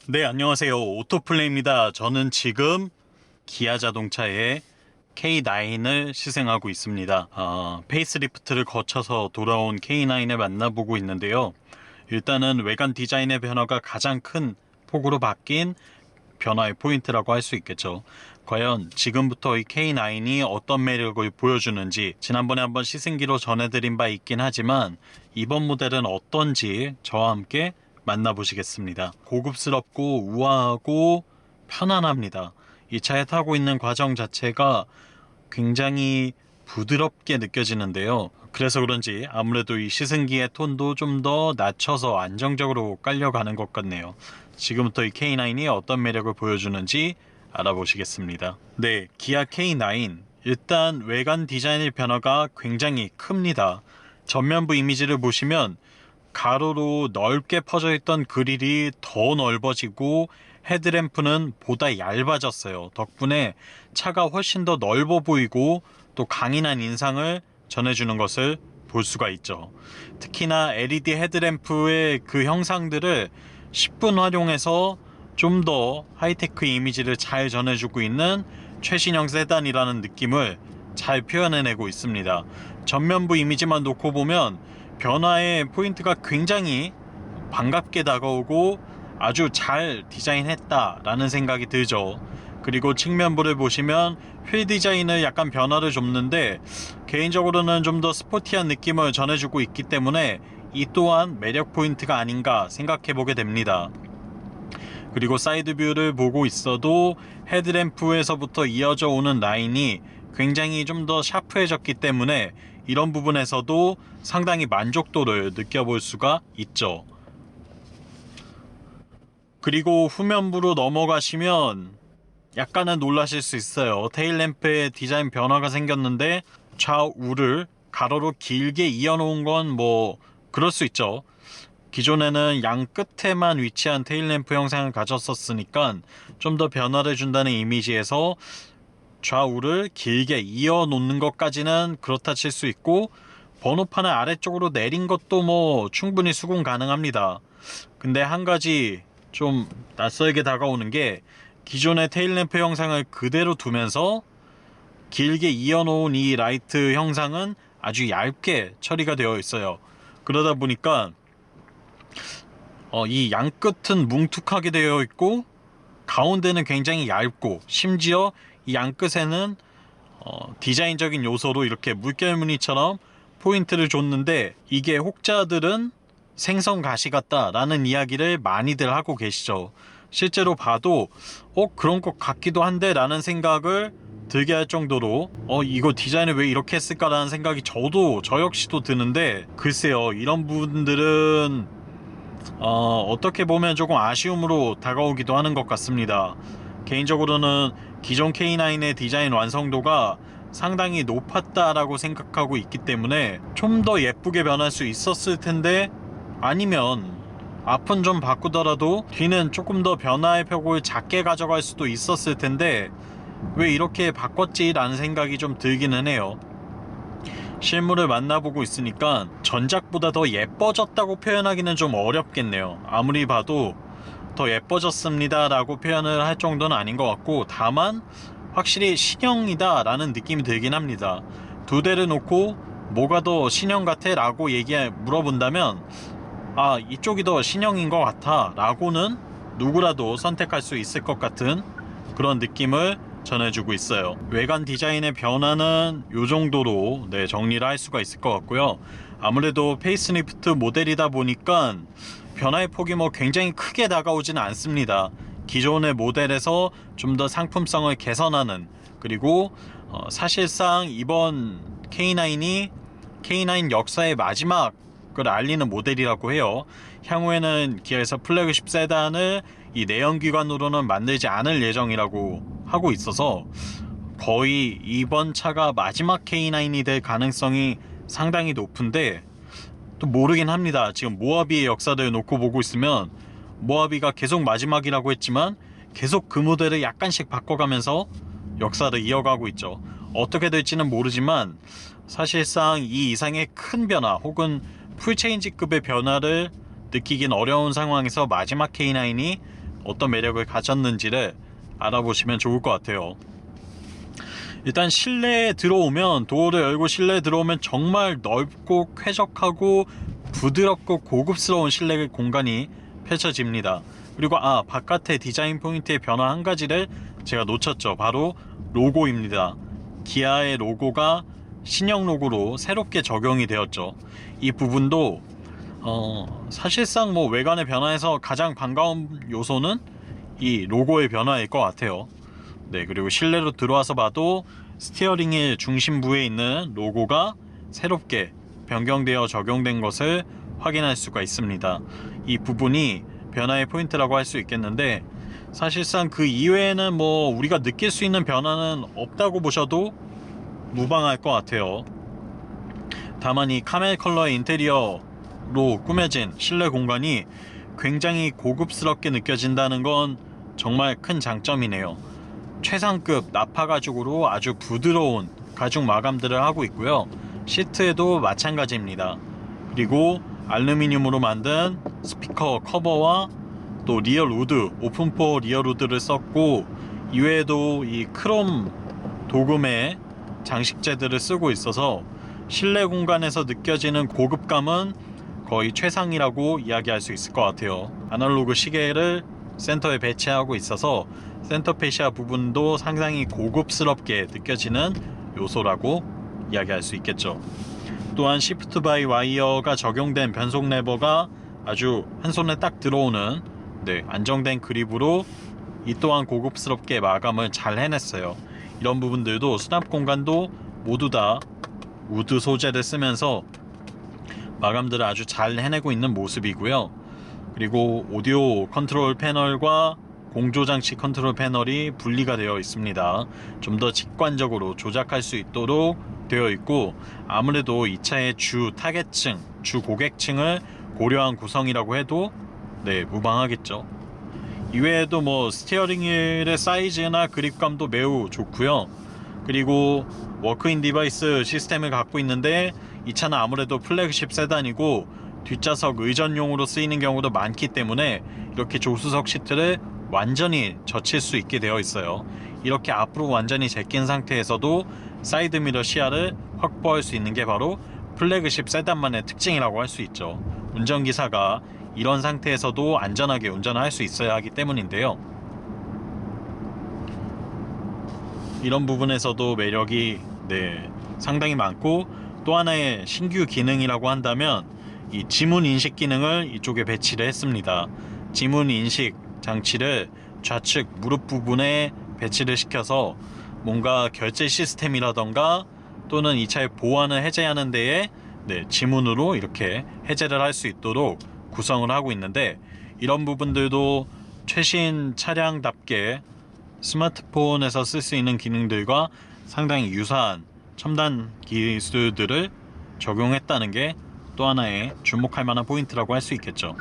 네, 안녕하세요. 오토플레이입니다. 저는 지금 기아 자동차의 K9을 시승하고 있습니다. 페이스리프트를 거쳐서 돌아온 K9을 만나보고 있는데요. 일단은 외관 디자인의 변화가 가장 큰 폭으로 바뀐 변화의 포인트라고 할 수 있겠죠. 과연 지금부터 이 K9이 어떤 매력을 보여주는지 지난번에 한번 시승기로 전해드린 바 있긴 하지만 이번 모델은 어떤지 저와 함께 만나보시겠습니다. 고급스럽고 우아하고 편안합니다. 이 차에 타고 있는 과정 자체가 굉장히 부드럽게 느껴지는데요. 그래서 그런지 아무래도 이 시승기의 톤도 좀 더 낮춰서 안정적으로 깔려가는 것 같네요. 지금부터 이 K9이 어떤 매력을 보여주는지 알아보시겠습니다. 네, 기아 K9 일단 외관 디자인의 변화가 굉장히 큽니다. 전면부 이미지를 보시면 가로로 넓게 퍼져 있던 그릴이 더 넓어지고 헤드램프는 보다 얇아졌어요. 덕분에 차가 훨씬 더 넓어 보이고 또 강인한 인상을 전해주는 것을 볼 수가 있죠. 특히나 LED 헤드램프의 그 형상들을 10분 활용해서 좀 더 하이테크 이미지를 잘 전해주고 있는 최신형 세단이라는 느낌을 잘 표현해내고 있습니다. 전면부 이미지만 놓고 보면 변화의 포인트가 굉장히 반갑게 다가오고 아주 잘 디자인했다라는 생각이 들죠. 그리고 측면부를 보시면 휠 디자인을 약간 변화를 줬는데 개인적으로는 좀 더 스포티한 느낌을 전해주고 있기 때문에 이 또한 매력 포인트가 아닌가 생각해 보게 됩니다. 그리고 사이드 뷰를 보고 있어도 헤드램프에서부터 이어져 오는 라인이 굉장히 좀 더 샤프해졌기 때문에 이런 부분에서도 상당히 만족도를 느껴볼 수가 있죠. 그리고 후면부로 넘어가시면 약간은 놀라실 수 있어요. 테일램프에 디자인 변화가 생겼는데 좌우를 가로로 길게 이어놓은 건 뭐 그럴 수 있죠. 기존에는 양 끝에만 위치한 테일램프 형상을 가졌었으니까 좀 더 변화를 준다는 이미지에서 좌우를 길게 이어 놓는 것까지는 그렇다 칠 수 있고 번호판을 아래쪽으로 내린 것도 뭐 충분히 수긍 가능합니다. 근데 한 가지 좀 낯설게 다가오는 게 기존의 테일램프 형상을 그대로 두면서 길게 이어놓은 이 라이트 형상은 아주 얇게 처리가 되어 있어요. 그러다 보니까 이 양끝은 뭉툭하게 되어 있고 가운데는 굉장히 얇고 심지어 이 양끝에는 디자인적인 요소로 이렇게 물결 무늬처럼 포인트를 줬는데 이게 혹자들은 생선 가시 같다라는 이야기를 많이들 하고 계시죠. 실제로 봐도 그런 것 같기도 한데 라는 생각을 들게 할 정도로 이거 디자인을 왜 이렇게 했을까라는 생각이 저 역시도 드는데 글쎄요, 이런 부분들은 어떻게 보면 조금 아쉬움으로 다가오기도 하는 것 같습니다. 개인적으로는 기존 K9의 디자인 완성도가 상당히 높았다라고 생각하고 있기 때문에 좀 더 예쁘게 변할 수 있었을 텐데, 아니면 앞은 좀 바꾸더라도 뒤는 조금 더 변화의 폭을 작게 가져갈 수도 있었을 텐데 왜 이렇게 바꿨지? 라는 생각이 좀 들기는 해요. 실물을 만나보고 있으니까 전작보다 더 예뻐졌다고 표현하기는 좀 어렵겠네요. 아무리 봐도 더 예뻐졌습니다 라고 표현을 할 정도는 아닌 것 같고, 다만 확실히 신형이다 라는 느낌이 들긴 합니다. 두 대를 놓고 뭐가 더 신형 같아? 라고 물어본다면 이쪽이 더 신형인 것 같아 라고는 누구라도 선택할 수 있을 것 같은 그런 느낌을 전해주고 있어요. 외관 디자인의 변화는 이 정도로 정리를 할 수가 있을 것 같고요. 아무래도 페이스리프트 모델이다 보니까 변화의 폭이 굉장히 크게 다가오지는 않습니다. 기존의 모델에서 좀 더 상품성을 개선하는, 그리고 사실상 이번 K9이 K9 역사의 마지막을 알리는 모델이라고 해요. 향후에는 기아에서 플래그십 세단을 이 내연기관으로는 만들지 않을 예정이라고 하고 있어서 거의 이번 차가 마지막 K9이 될 가능성이 상당히 높은데, 또 모르긴 합니다. 지금 모하비의 역사를 놓고 보고 있으면 모하비가 계속 마지막이라고 했지만 계속 그 모델을 약간씩 바꿔가면서 역사를 이어가고 있죠. 어떻게 될지는 모르지만 사실상 이 이상의 큰 변화 혹은 풀체인지급의 변화를 느끼긴 어려운 상황에서 마지막 K9이 어떤 매력을 가졌는지를 알아보시면 좋을 것 같아요. 일단 실내에 들어오면, 도어를 열고 실내에 들어오면 정말 넓고 쾌적하고 부드럽고 고급스러운 실내 공간이 펼쳐집니다. 그리고 바깥의 디자인 포인트의 변화 한 가지를 제가 놓쳤죠. 바로 로고입니다. 기아의 로고가 신형 로고로 새롭게 적용이 되었죠. 이 부분도 사실상 뭐 외관의 변화에서 가장 반가운 요소는 이 로고의 변화일 것 같아요. 네, 그리고 실내로 들어와서 봐도 스티어링 휠 중심부에 있는 로고가 새롭게 변경되어 적용된 것을 확인할 수가 있습니다. 이 부분이 변화의 포인트라고 할 수 있겠는데, 사실상 그 이외에는 뭐 우리가 느낄 수 있는 변화는 없다고 보셔도 무방할 것 같아요. 다만 이 카멜 컬러의 인테리어로 꾸며진 실내 공간이 굉장히 고급스럽게 느껴진다는 건 정말 큰 장점이네요. 최상급 나파 가죽으로 아주 부드러운 가죽 마감들을 하고 있고요. 시트에도 마찬가지입니다. 그리고 알루미늄으로 만든 스피커 커버와 또 리얼 우드, 오픈포 리얼 우드를 썼고, 이외에도 이 크롬 도금의 장식재들을 쓰고 있어서 실내 공간에서 느껴지는 고급감은 거의 최상이라고 이야기할 수 있을 것 같아요. 아날로그 시계를 센터에 배치하고 있어서 센터 페시아 부분도 상당히 고급스럽게 느껴지는 요소라고 이야기할 수 있겠죠. 또한 시프트 바이 와이어가 적용된 변속 레버가 아주 한 손에 딱 들어오는 안정된 그립으로 이 또한 고급스럽게 마감을 잘 해냈어요. 이런 부분들도 수납 공간도 모두 다 우드 소재를 쓰면서 마감들을 아주 잘 해내고 있는 모습이고요. 그리고 오디오 컨트롤 패널과 공조장치 컨트롤 패널이 분리가 되어 있습니다. 좀 더 직관적으로 조작할 수 있도록 되어 있고, 아무래도 이 차의 주 타겟층, 주 고객층을 고려한 구성이라고 해도 무방하겠죠. 이외에도 뭐 스티어링 휠의 사이즈나 그립감도 매우 좋고요. 그리고 워크인 디바이스 시스템을 갖고 있는데, 이 차는 아무래도 플래그십 세단이고 뒷좌석 의전용으로 쓰이는 경우도 많기 때문에 이렇게 조수석 시트를 완전히 젖힐 수 있게 되어 있어요. 이렇게 앞으로 완전히 제낀 상태에서도 사이드미러 시야를 확보할 수 있는 게 바로 플래그십 세단만의 특징이라고 할 수 있죠. 운전기사가 이런 상태에서도 안전하게 운전을 할 수 있어야 하기 때문인데요. 이런 부분에서도 매력이 상당히 많고, 또 하나의 신규 기능이라고 한다면 이 지문 인식 기능을 이쪽에 배치를 했습니다. 지문 인식 장치를 좌측 무릎 부분에 배치를 시켜서 뭔가 결제 시스템이라던가 또는 이 차의 보안을 해제하는 데에 지문으로 이렇게 해제를 할 수 있도록 구성을 하고 있는데, 이런 부분들도 최신 차량답게 스마트폰에서 쓸 수 있는 기능들과 상당히 유사한 첨단 기술들을 적용했다는 게 또 하나의 주목할 만한 포인트라고 할 수 있겠죠.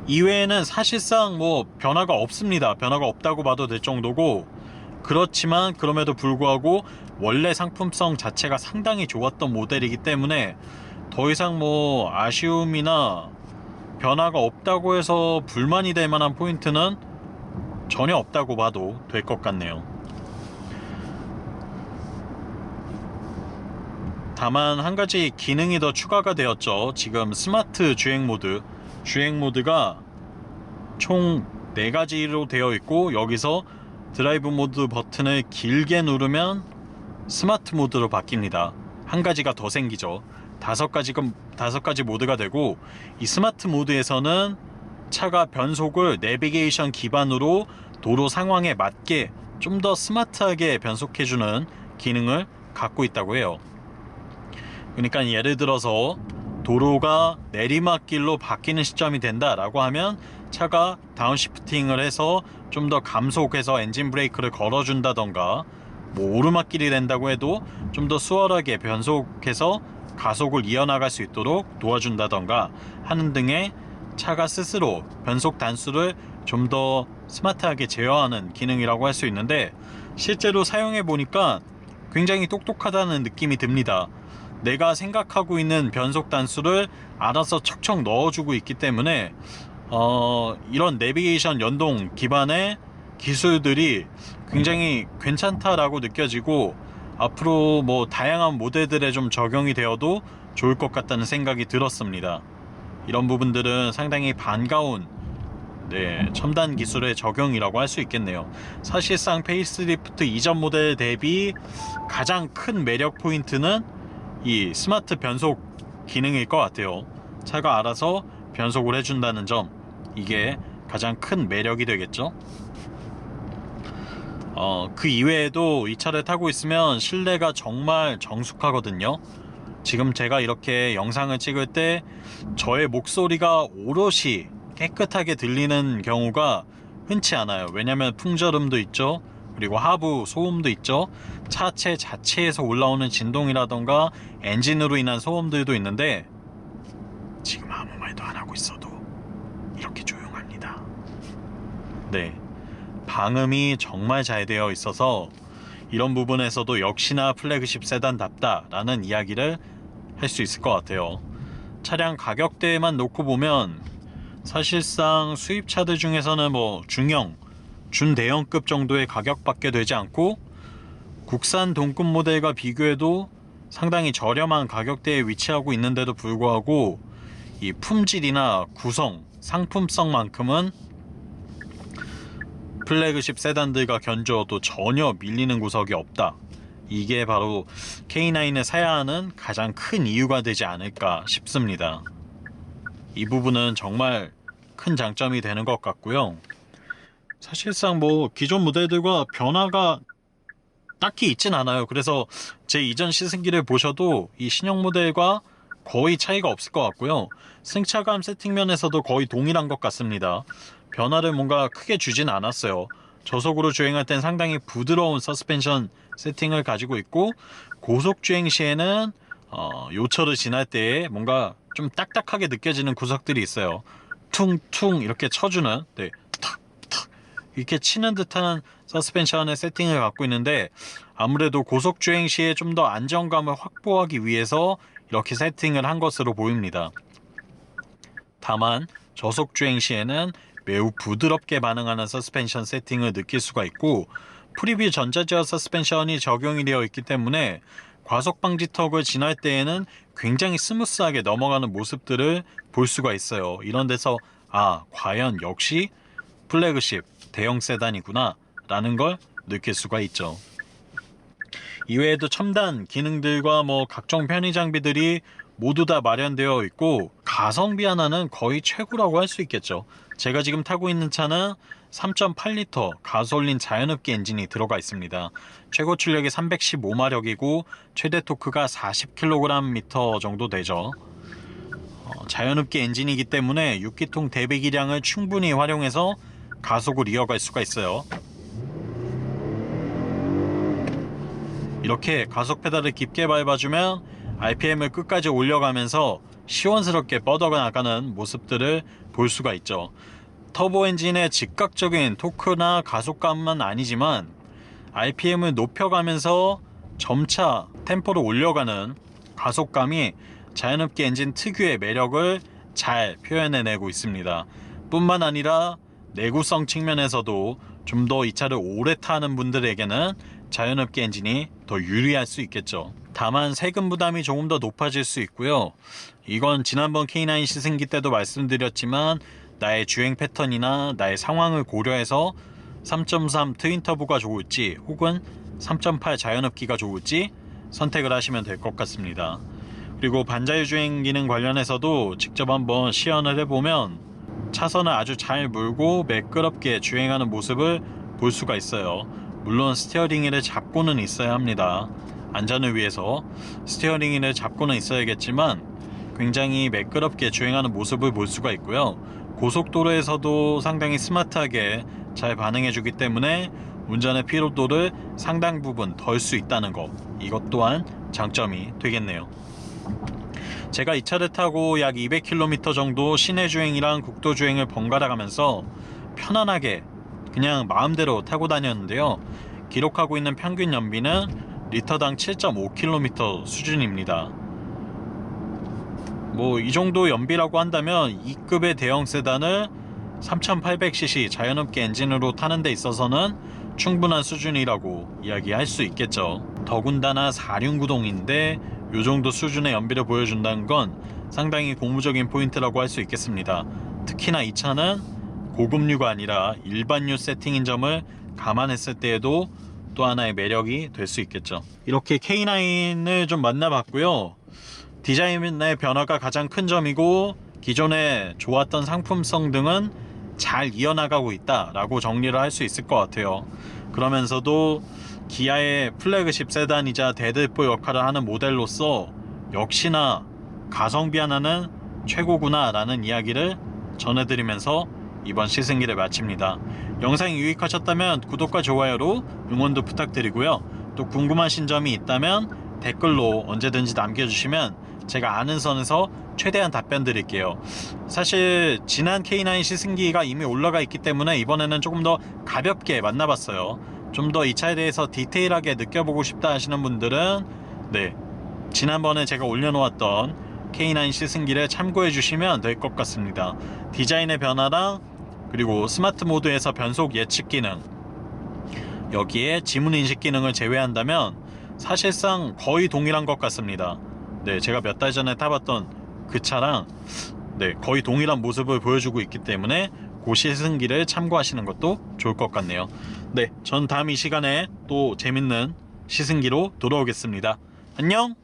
이외에는 사실상 뭐 변화가 없습니다. 변화가 없다고 봐도 될 정도고, 그렇지만 그럼에도 불구하고 원래 상품성 자체가 상당히 좋았던 모델이기 때문에 더 이상 뭐 아쉬움이나 변화가 없다고 해서 불만이 될 만한 포인트는 전혀 없다고 봐도 될 것 같네요. 다만 한 가지 기능이 더 추가가 되었죠. 지금 스마트 주행 모드가 총 4가지로 되어 있고, 여기서 드라이브 모드 버튼을 길게 누르면 스마트 모드로 바뀝니다. 한 가지가 더 생기죠. 5가지 모드가 되고, 이 스마트 모드에서는 차가 변속을 내비게이션 기반으로 도로 상황에 맞게 좀 더 스마트하게 변속해주는 기능을 갖고 있다고 해요. 그러니까 예를 들어서 도로가 내리막길로 바뀌는 시점이 된다라고 하면 차가 다운시프팅을 해서 좀 더 감속해서 엔진 브레이크를 걸어준다던가, 뭐 오르막길이 된다고 해도 좀 더 수월하게 변속해서 가속을 이어나갈 수 있도록 도와준다던가 하는 등의 차가 스스로 변속 단수를 좀 더 스마트하게 제어하는 기능이라고 할 수 있는데, 실제로 사용해 보니까 굉장히 똑똑하다는 느낌이 듭니다. 내가 생각하고 있는 변속 단수를 알아서 척척 넣어주고 있기 때문에 이런 내비게이션 연동 기반의 기술들이 굉장히 괜찮다라고 느껴지고 앞으로 뭐 다양한 모델들에 좀 적용이 되어도 좋을 것 같다는 생각이 들었습니다. 이런 부분들은 상당히 반가운 첨단 기술의 적용이라고 할 수 있겠네요. 사실상 페이스리프트 이전 모델 대비 가장 큰 매력 포인트는 이 스마트 변속 기능일 것 같아요. 차가 알아서 변속을 해준다는 점, 이게 가장 큰 매력이 되겠죠. 그 이외에도 이 차를 타고 있으면 실내가 정말 정숙하거든요. 지금 제가 이렇게 영상을 찍을 때 저의 목소리가 오롯이 깨끗하게 들리는 경우가 흔치 않아요. 왜냐면 풍절음도 있죠. 그리고 하부 소음도 있죠. 차체 자체에서 올라오는 진동이라던가 엔진으로 인한 소음들도 있는데 지금 아무 말도 안 하고 있어도 이렇게 조용합니다. 방음이 정말 잘 되어 있어서 이런 부분에서도 역시나 플래그십 세단답다 라는 이야기를 할 수 있을 것 같아요. 차량 가격대만 놓고 보면 사실상 수입차들 중에서는 뭐 중형, 준대형급 정도의 가격밖에 되지 않고 국산 동급 모델과 비교해도 상당히 저렴한 가격대에 위치하고 있는데도 불구하고 이 품질이나 구성, 상품성만큼은 플래그십 세단들과 견주어도 전혀 밀리는 구석이 없다. 이게 바로 K9을 사야 하는 가장 큰 이유가 되지 않을까 싶습니다. 이 부분은 정말 큰 장점이 되는 것 같고요. 사실상 뭐 기존 모델들과 변화가 딱히 있진 않아요. 그래서 제 이전 시승기를 보셔도 이 신형 모델과 거의 차이가 없을 것 같고요. 승차감 세팅면에서도 거의 동일한 것 같습니다. 변화를 뭔가 크게 주진 않았어요. 저속으로 주행할 땐 상당히 부드러운 서스펜션 세팅을 가지고 있고, 고속주행 시에는 요철을 지날 때에 뭔가 좀 딱딱하게 느껴지는 구석들이 있어요. 퉁퉁 이렇게 쳐주는, 탁탁 이렇게 치는 듯한 서스펜션의 세팅을 갖고 있는데, 아무래도 고속주행 시에 좀 더 안정감을 확보하기 위해서 이렇게 세팅을 한 것으로 보입니다. 다만 저속주행 시에는 매우 부드럽게 반응하는 서스펜션 세팅을 느낄 수가 있고, 프리뷰 전자제어 서스펜션이 적용이 되어 있기 때문에 과속 방지턱을 지날 때에는 굉장히 스무스하게 넘어가는 모습들을 볼 수가 있어요. 이런 데서 과연 역시 플래그십 대형 세단이구나 라는 걸 느낄 수가 있죠. 이외에도 첨단 기능들과 뭐 각종 편의 장비들이 모두 다 마련되어 있고, 가성비 하나는 거의 최고라고 할 수 있겠죠. 제가 지금 타고 있는 차는 3.8L 가솔린 자연흡기 엔진이 들어가 있습니다. 최고 출력이 315마력이고 최대 토크가 40kgm 정도 되죠. 자연흡기 엔진이기 때문에 6기통 대배기량을 충분히 활용해서 가속을 이어갈 수가 있어요. 이렇게 가속 페달을 깊게 밟아주면 RPM을 끝까지 올려가면서 시원스럽게 뻗어가 나가는 모습들을 볼 수가 있죠. 터보 엔진의 즉각적인 토크나 가속감만 아니지만 RPM을 높여가면서 점차 템포를 올려가는 가속감이 자연흡기 엔진 특유의 매력을 잘 표현해내고 있습니다. 뿐만 아니라 내구성 측면에서도 좀 더 이 차를 오래 타는 분들에게는 자연흡기 엔진이 더 유리할 수 있겠죠. 다만 세금 부담이 조금 더 높아질 수 있고요. 이건 지난번 K9 시승기 때도 말씀드렸지만 나의 주행 패턴이나 나의 상황을 고려해서 3.3 트윈터보가 좋을지 혹은 3.8 자연흡기가 좋을지 선택을 하시면 될 것 같습니다. 그리고 반자율주행 기능 관련해서도 직접 한번 시연을 해보면 차선을 아주 잘 물고 매끄럽게 주행하는 모습을 볼 수가 있어요. 물론 스티어링 휠을 잡고는 있어야 합니다. 안전을 위해서 스티어링 휠을 잡고는 있어야겠지만 굉장히 매끄럽게 주행하는 모습을 볼 수가 있고요. 고속도로에서도 상당히 스마트하게 잘 반응해주기 때문에 운전의 피로도를 상당 부분 덜 수 있다는 것, 이것 또한 장점이 되겠네요. 제가 이 차를 타고 약 200km 정도 시내 주행이랑 국도 주행을 번갈아 가면서 편안하게 그냥 마음대로 타고 다녔는데요. 기록하고 있는 평균 연비는 리터당 7.5km 수준입니다. 뭐 이 정도 연비라고 한다면 2급의 대형 세단을 3800cc 자연흡기 엔진으로 타는 데 있어서는 충분한 수준이라고 이야기할 수 있겠죠. 더군다나 4륜구동인데 이 정도 수준의 연비를 보여준다는 건 상당히 고무적인 포인트라고 할 수 있겠습니다. 특히나 이 차는 고급류가 아니라 일반류 세팅인 점을 감안했을 때에도 또 하나의 매력이 될 수 있겠죠. 이렇게 K9을 좀 만나봤고요. 디자인의 변화가 가장 큰 점이고 기존에 좋았던 상품성 등은 잘 이어나가고 있다라고 정리를 할 수 있을 것 같아요. 그러면서도 기아의 플래그십 세단이자 대들보 역할을 하는 모델로서 역시나 가성비 하나는 최고구나 라는 이야기를 전해드리면서 이번 시승기를 마칩니다. 영상이 유익하셨다면 구독과 좋아요로 응원도 부탁드리고요. 또 궁금하신 점이 있다면 댓글로 언제든지 남겨주시면 제가 아는 선에서 최대한 답변 드릴게요. 사실 지난 K9 시승기가 이미 올라가 있기 때문에 이번에는 조금 더 가볍게 만나봤어요. 좀 더 이 차에 대해서 디테일하게 느껴보고 싶다 하시는 분들은 지난번에 제가 올려놓았던 K9 시승기를 참고해 주시면 될 것 같습니다. 디자인의 변화랑 그리고 스마트 모드에서 변속 예측 기능, 여기에 지문 인식 기능을 제외한다면 사실상 거의 동일한 것 같습니다. 제가 몇 달 전에 타봤던 그 차랑 거의 동일한 모습을 보여주고 있기 때문에 그 시승기를 참고하시는 것도 좋을 것 같네요. 전 다음 이 시간에 또 재밌는 시승기로 돌아오겠습니다. 안녕!